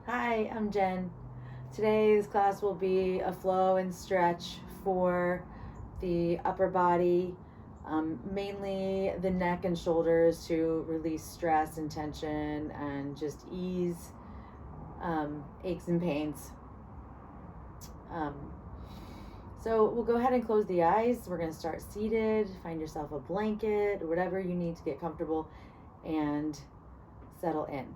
Hi, I'm Jen. Today's class will be a flow and stretch for the upper body, mainly the neck and shoulders to release stress and tension and just ease aches and pains. Um, so we'll go ahead and close the eyes. We're going to start seated. Find yourself a blanket or whatever you need to get comfortable and settle in.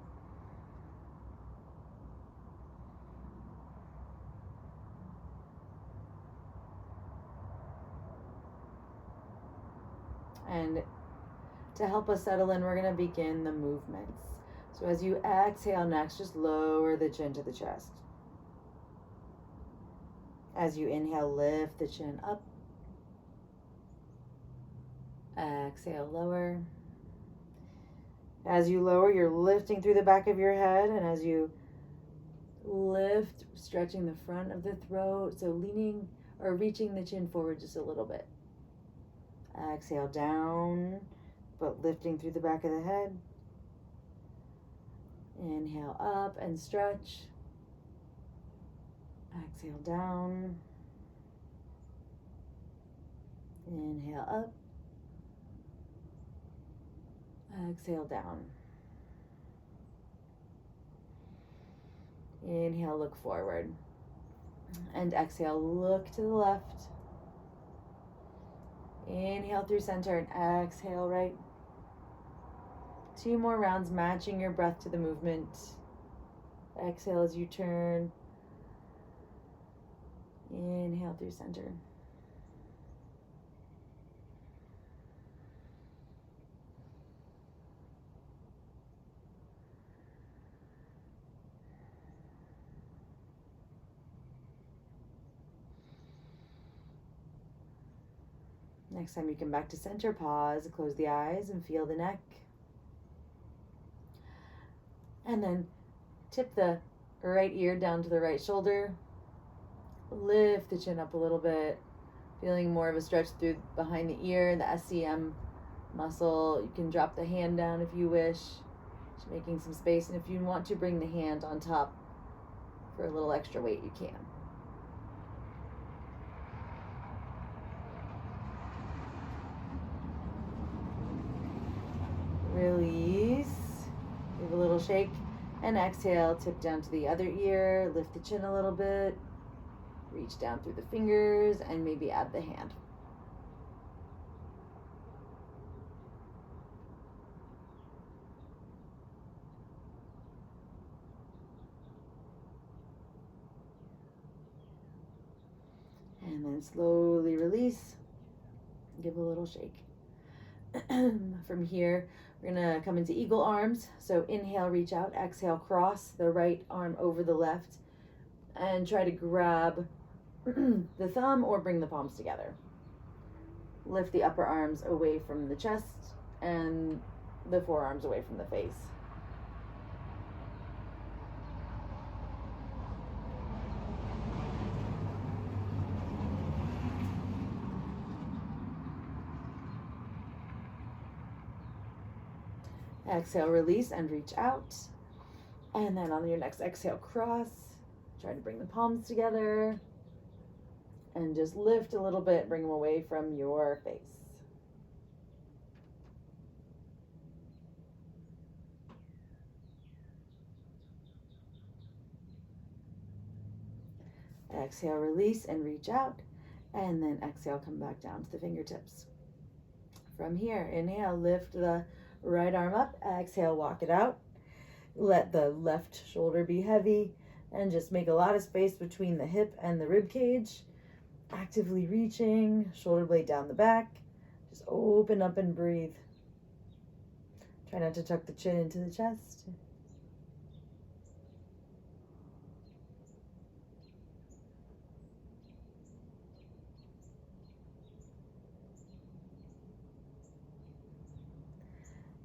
And to help us settle in, we're going to begin the movements. So as you exhale next, just lower the chin to the chest. As you inhale, lift the chin up. Exhale, lower. As you lower, you're lifting through the back of your head, and as you lift, stretching the front of the throat, so leaning or reaching the chin forward just a little bit. Exhale down, but lifting through the back of the head. Inhale up and stretch. Exhale down. Inhale up. Exhale down. Inhale, look forward. And exhale, look to the left. Inhale through center and exhale right. 2 more rounds, matching your breath to the movement. Exhale as you turn. Inhale through center. Next time you come back to center, pause, close the eyes and feel the neck. And then tip the right ear down to the right shoulder. Lift the chin up a little bit, feeling more of a stretch through behind the ear, the SCM muscle. You can drop the hand down if you wish, just making some space. And if you want to bring the hand on top for a little extra weight, you can. Release, give a little shake, and exhale, tip down to the other ear, lift the chin a little bit, reach down through the fingers, and maybe add the hand. And then slowly release, give a little shake. From here, we're gonna come into eagle arms. So inhale, reach out, exhale, cross the right arm over the left, and try to grab the thumb or bring the palms together. Lift the upper arms away from the chest and the forearms away from the face. Exhale, release and reach out. And then on your next exhale, cross. Try to bring the palms together. And just lift a little bit, bring them away from your face. Exhale, release and reach out. And then exhale, come back down to the fingertips. From here, inhale, lift the right arm up. Exhale, walk it out. Let the left shoulder be heavy and just make a lot of space between the hip and the rib cage. Actively reaching, shoulder blade down the back. Just open up and breathe. Try not to tuck the chin into the chest.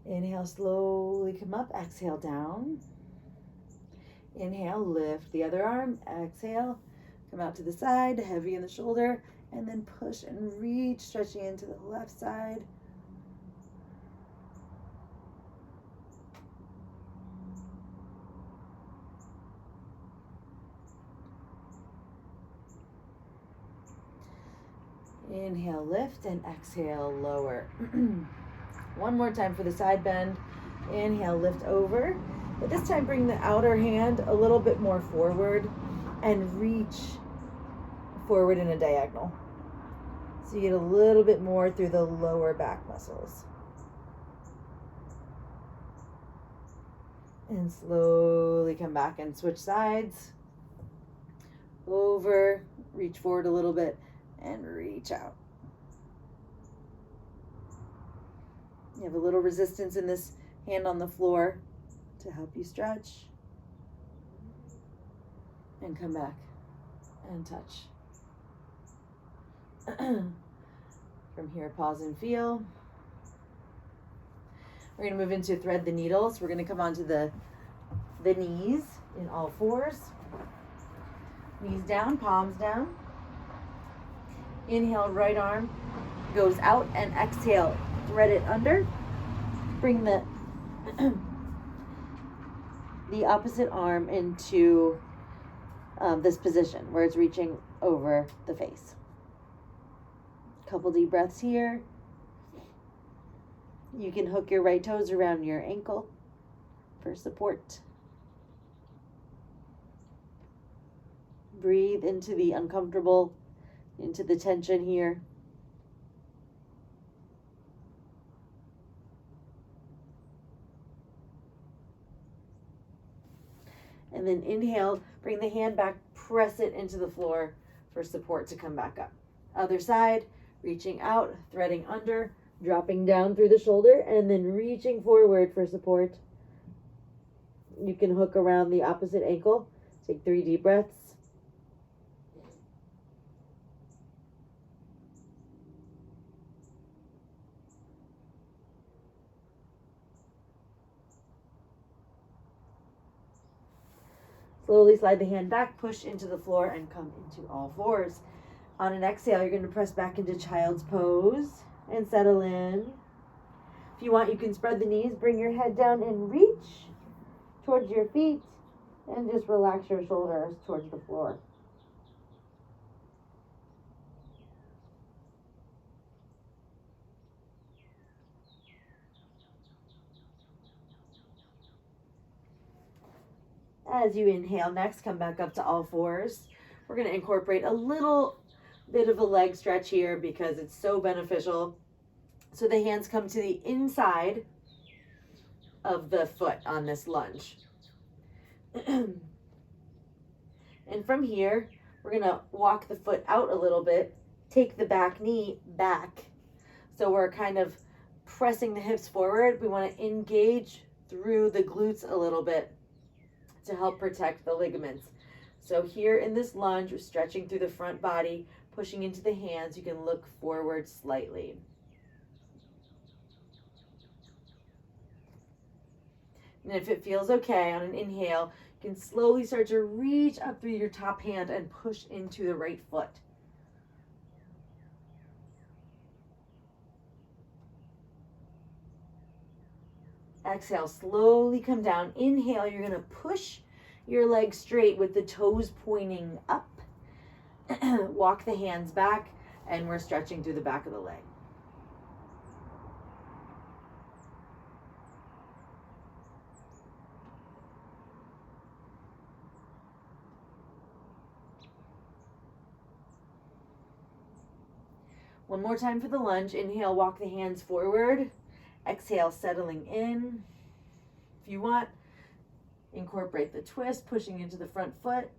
Inhale, slowly come up. Exhale, down. Inhale, lift the other arm. Exhale, come out to the side, heavy in the shoulder, and then push and reach, stretching into the left side. Inhale, lift, and exhale, lower. One more time for the side bend. Inhale, lift over. But this time bring the outer hand a little bit more forward and reach forward in a diagonal. So you get a little bit more through the lower back muscles. And slowly come back and switch sides. Over, reach forward a little bit, and reach out. You have a little resistance in this hand on the floor to help you stretch. And come back and touch. From here, pause and feel. We're going to move into thread the needles. We're going to come onto the knees in all fours. Knees down, palms down. Inhale, right arm goes out, and exhale, thread it under. Bring the the opposite arm into this position where it's reaching over the face. Couple deep breaths here. You can hook your right toes around your ankle for support. Breathe into the uncomfortable, into the tension here. And then inhale, bring the hand back, press it into the floor for support to come back up. Other side, reaching out, threading under, dropping down through the shoulder, and then reaching forward for support. You can hook around the opposite ankle. Take 3 deep breaths. Slowly slide the hand back, push into the floor, and come into all fours. On an exhale, you're going to press back into child's pose and settle in. If you want, you can spread the knees, bring your head down and reach towards your feet, and just relax your shoulders towards the floor. As you inhale next, come back up to all fours. We're going to incorporate a little bit of a leg stretch here because it's so beneficial. So the hands come to the inside of the foot on this lunge. And from here, we're going to walk the foot out a little bit, take the back knee back. So we're kind of pressing the hips forward. We want to engage through the glutes a little bit to help protect the ligaments. So here in this lunge, we're stretching through the front body, pushing into the hands. You can look forward slightly. And if it feels okay, on an inhale, you can slowly start to reach up through your top hand and push into the right foot. Exhale, slowly come down. Inhale, you're going to push your legs straight with the toes pointing up. Walk the hands back, and we're stretching through the back of the leg. One more time for the lunge. Inhale, walk the hands forward. Exhale, settling in. If you want, incorporate the twist, pushing into the front foot.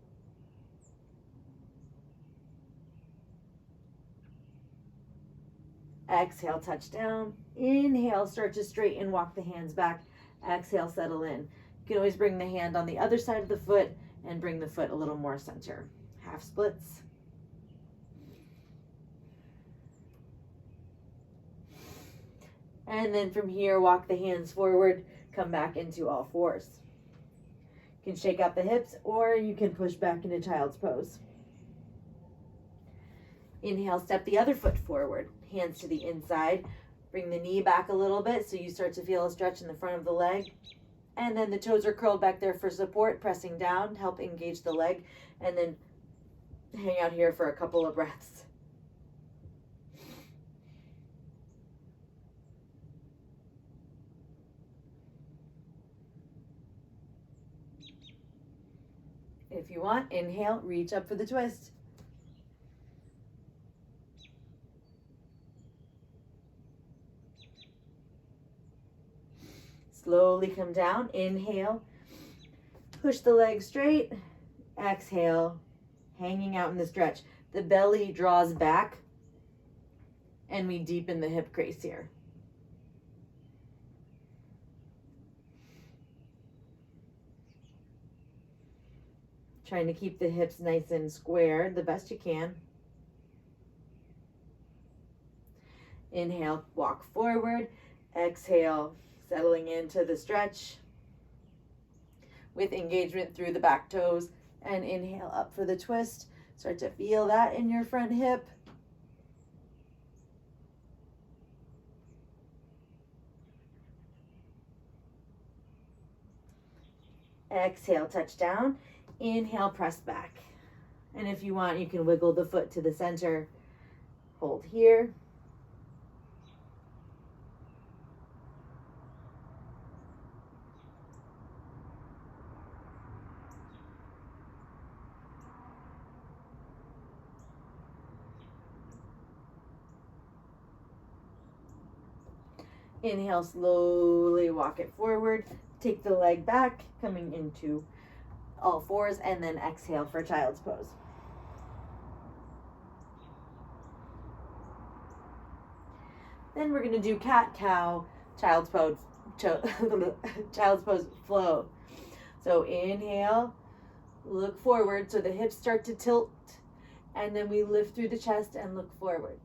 Exhale, touch down. Inhale, start to straighten, walk the hands back. Exhale, settle in. You can always bring the hand on the other side of the foot and bring the foot a little more center. Half splits. And then from here, walk the hands forward, come back into all fours. You can shake out the hips, or you can push back into child's pose. Inhale, step the other foot forward, hands to the inside. Bring the knee back a little bit so you start to feel a stretch in the front of the leg. And then the toes are curled back there for support, pressing down, help engage the leg. And then hang out here for a couple of breaths. If you want, inhale, reach up for the twist. Slowly come down, inhale, push the legs straight, exhale, hanging out in the stretch. The belly draws back and we deepen the hip crease here. Trying to keep the hips nice and square the best you can. Inhale, walk forward. Exhale, settling into the stretch with engagement through the back toes. And inhale up for the twist. Start to feel that in your front hip. Exhale, touch down. Inhale, press back. And if you want, you can wiggle the foot to the center. Hold here. Inhale, slowly walk it forward. Take the leg back, coming into all fours, and then exhale for child's pose. Then we're going to do cat-cow, child's pose flow. So inhale, look forward so the hips start to tilt, and then we lift through the chest and look forward.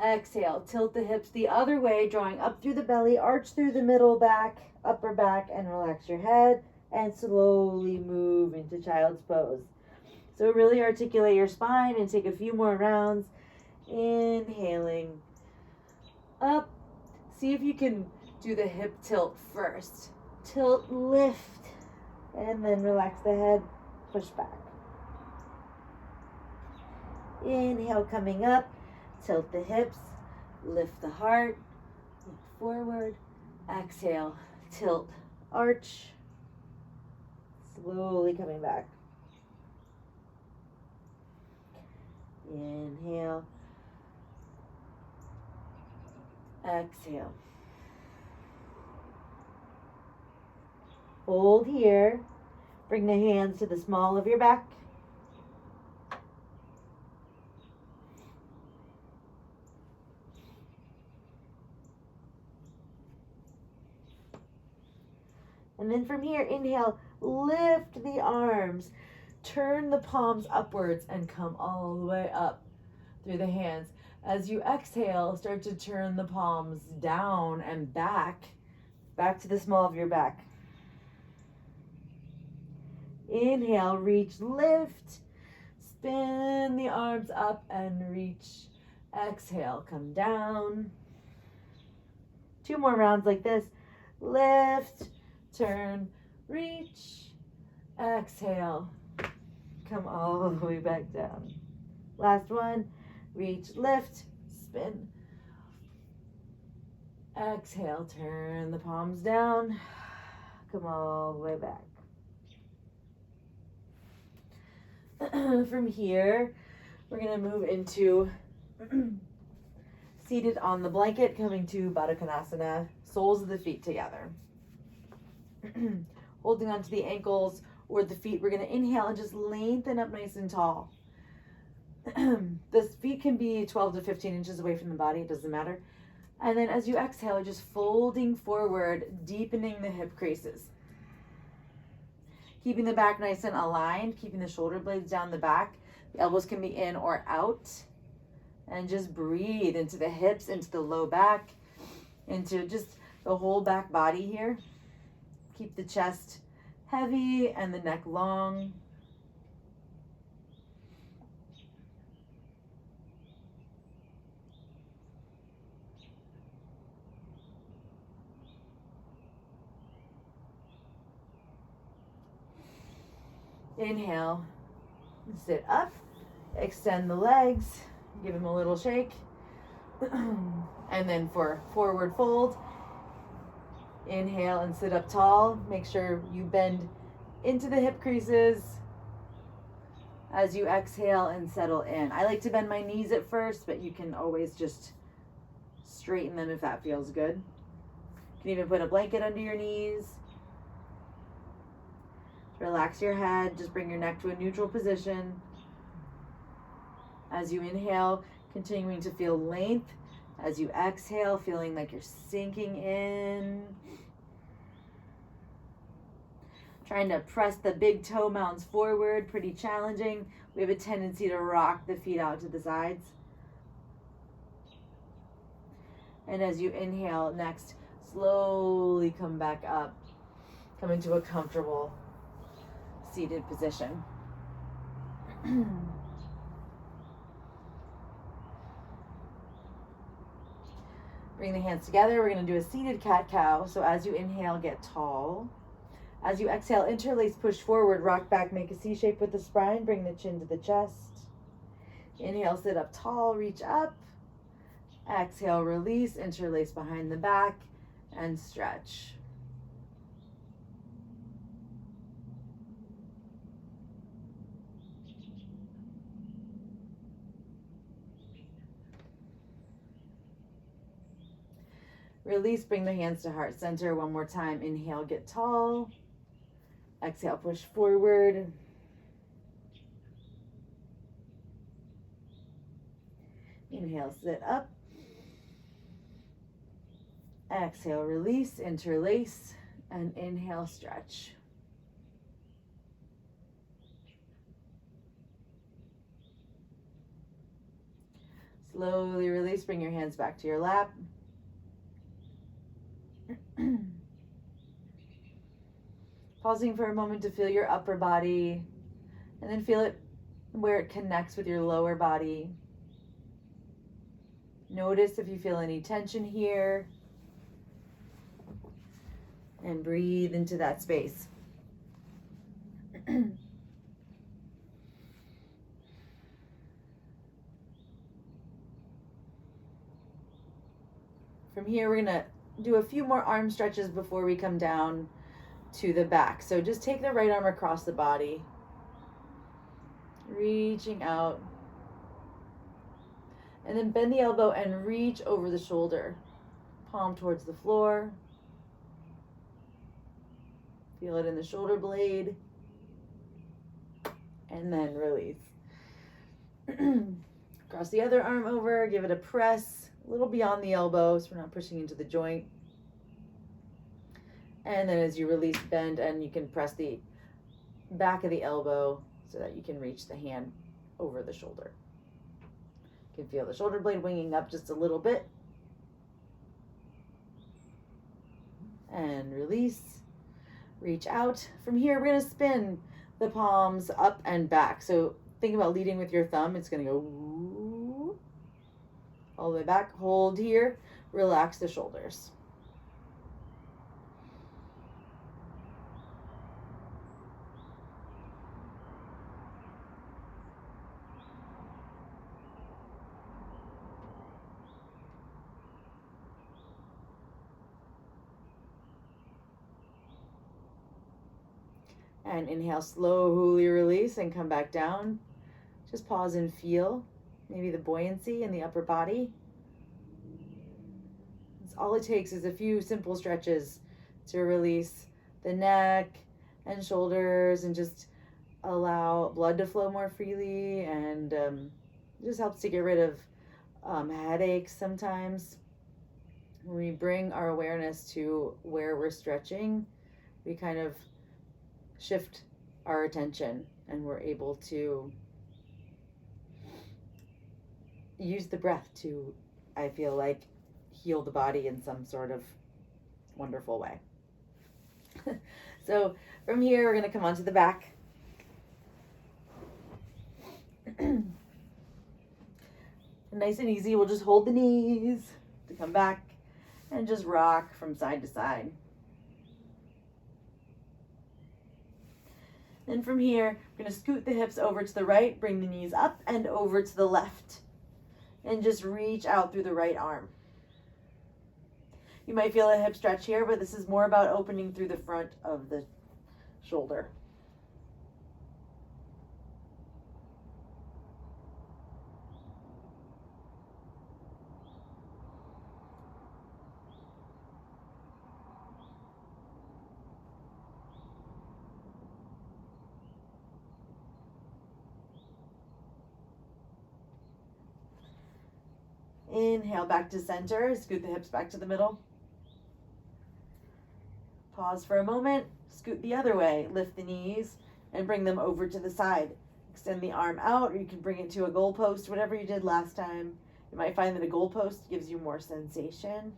Exhale, tilt the hips the other way, drawing up through the belly, arch through the middle back, upper back, and relax your head, and slowly move into child's pose. So really articulate your spine and take a few more rounds. Inhaling up. See if you can do the hip tilt first. Tilt, lift, and then relax the head, push back. Inhale, coming up. Tilt the hips, lift the heart, look forward, exhale, tilt, arch, slowly coming back. Inhale, exhale. Hold here, bring the hands to the small of your back. And then from here, inhale, lift the arms, turn the palms upwards and come all the way up through the hands. As you exhale, start to turn the palms down and back to the small of your back. Inhale, reach, lift, spin the arms up and reach. Exhale, come down. 2 more rounds like this. Lift, turn, reach, exhale, come all the way back down. Last one, reach, lift, spin, exhale, turn the palms down, come all the way back. From here, we're going to move into seated on the blanket, coming to Badakanasana, soles of the feet together. Holding onto the ankles or the feet, we're going to inhale and just lengthen up nice and tall. The feet can be 12 to 15 inches away from the body, it doesn't matter. And then as you exhale, just folding forward, deepening the hip creases. Keeping the back nice and aligned, keeping the shoulder blades down the back. The elbows can be in or out. And just breathe into the hips, into the low back, into just the whole back body here. Keep the chest heavy and the neck long. Inhale, sit up, extend the legs, give them a little shake. And then for forward fold, inhale and sit up tall. Make sure you bend into the hip creases, as you exhale and settle in. I like to bend my knees at first, but you can always just straighten them if that feels good. You can even put a blanket under your knees. Relax your head. Just bring your neck to a neutral position. As you inhale, continuing to feel length. As you exhale, feeling like you're sinking in. Trying to press the big toe mounds forward, pretty challenging. We have a tendency to rock the feet out to the sides. And as you inhale, next, slowly come back up. Come into a comfortable seated position. Bring the hands together. We're going to do a seated cat-cow. So as you inhale, get tall. As you exhale, interlace, push forward, rock back, make a C shape with the spine, bring the chin to the chest. Inhale, sit up tall, reach up. Exhale, release, interlace behind the back, and stretch. Release, bring the hands to heart center. One more time. Inhale, get tall. Exhale, push forward. Inhale, sit up. Exhale, release, interlace, and inhale, stretch. Slowly release, bring your hands back to your lap. Pausing for a moment to feel your upper body, and then feel it where it connects with your lower body. Notice if you feel any tension here, and breathe into that space. From here, we're going to do a few more arm stretches before we come down to the back. So just take the right arm across the body, reaching out, and then bend the elbow and reach over the shoulder, palm towards the floor. Feel it in the shoulder blade, and then release. Cross the other arm over, give it a press, a little beyond the elbow so we're not pushing into the joint. And then as you release, bend, and you can press the back of the elbow so that you can reach the hand over the shoulder. You can feel the shoulder blade winging up just a little bit. And release. Reach out. From here, we're going to spin the palms up and back. So think about leading with your thumb. It's going to go all the way back. Hold here. Relax the shoulders. And inhale, slowly release and come back down. Just pause and feel maybe the buoyancy in the upper body. That's all it takes is a few simple stretches to release the neck and shoulders and just allow blood to flow more freely, and just helps to get rid of headaches sometimes. When we bring our awareness to where we're stretching, we kind of shift our attention and we're able to use the breath to, I feel like, heal the body in some sort of wonderful way. So from here, we're going to come onto the back. Nice and easy, we'll just hold the knees to come back and just rock from side to side. Then from here, we're going to scoot the hips over to the right, bring the knees up and over to the left, and just reach out through the right arm. You might feel a hip stretch here, but this is more about opening through the front of the shoulder. Inhale back to center. Scoot the hips back to the middle. Pause for a moment. Scoot the other way. Lift the knees and bring them over to the side. Extend the arm out, or you can bring it to a goalpost, whatever you did last time. You might find that a goalpost gives you more sensation.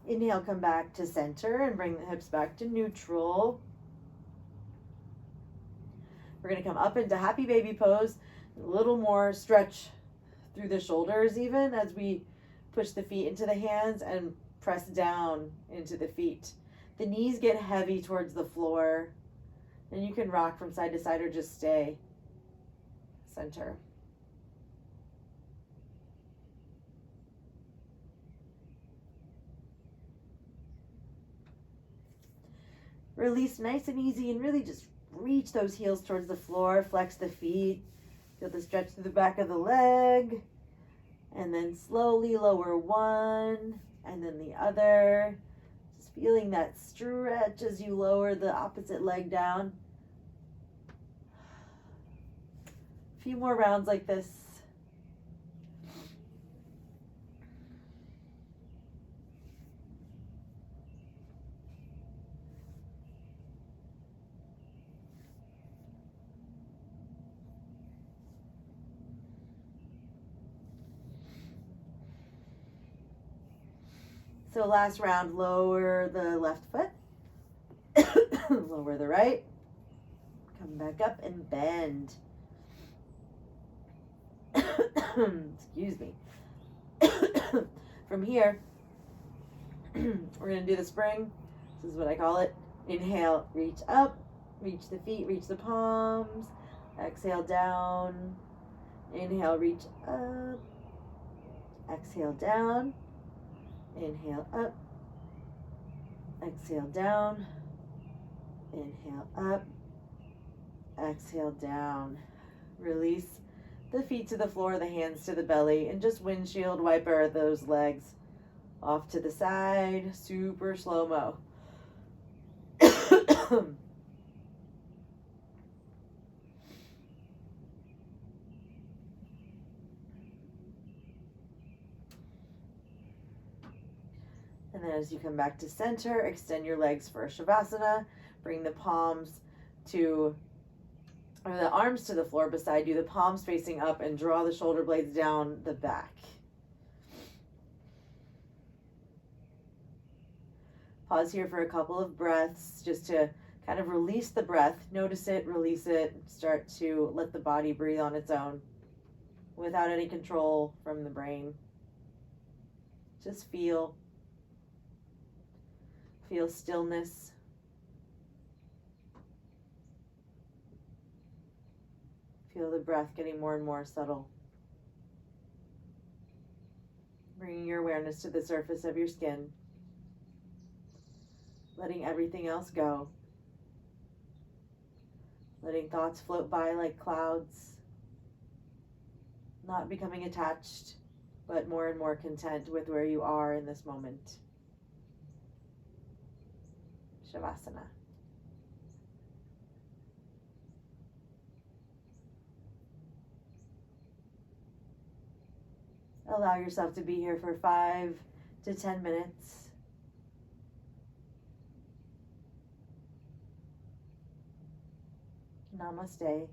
Inhale, come back to center and bring the hips back to neutral. We're going to come up into happy baby pose. A little more stretch through the shoulders even as we push the feet into the hands and press down into the feet. The knees get heavy towards the floor, and you can rock from side to side or just stay center. Release nice and easy and really just reach those heels towards the floor. Flex the feet. Feel the stretch through the back of the leg. And then slowly lower one and then the other. Just feeling that stretch as you lower the opposite leg down. A few more rounds like this. So last round, lower the left foot, lower the right, come back up and bend. Excuse me. From here, we're going to do the spring. This is what I call it. Inhale, reach up, reach the feet, reach the palms. Exhale down. Inhale, reach up. Exhale down. Inhale up, exhale down, inhale up, exhale down. Release the feet to the floor, the hands to the belly, and just windshield wiper those legs off to the side, super slow-mo. And then as you come back to center, extend your legs for Shavasana. Bring the arms to the floor beside you, the palms facing up, and draw the shoulder blades down the back. Pause here for a couple of breaths just to kind of release the breath. Notice it, release it, start to let the body breathe on its own without any control from the brain. Just feel stillness. Feel the breath getting more and more subtle. Bringing your awareness to the surface of your skin. Letting everything else go. Letting thoughts float by like clouds. Not becoming attached, but more and more content with where you are in this moment. Shavasana. Allow yourself to be here for 5 to 10 minutes. Namaste.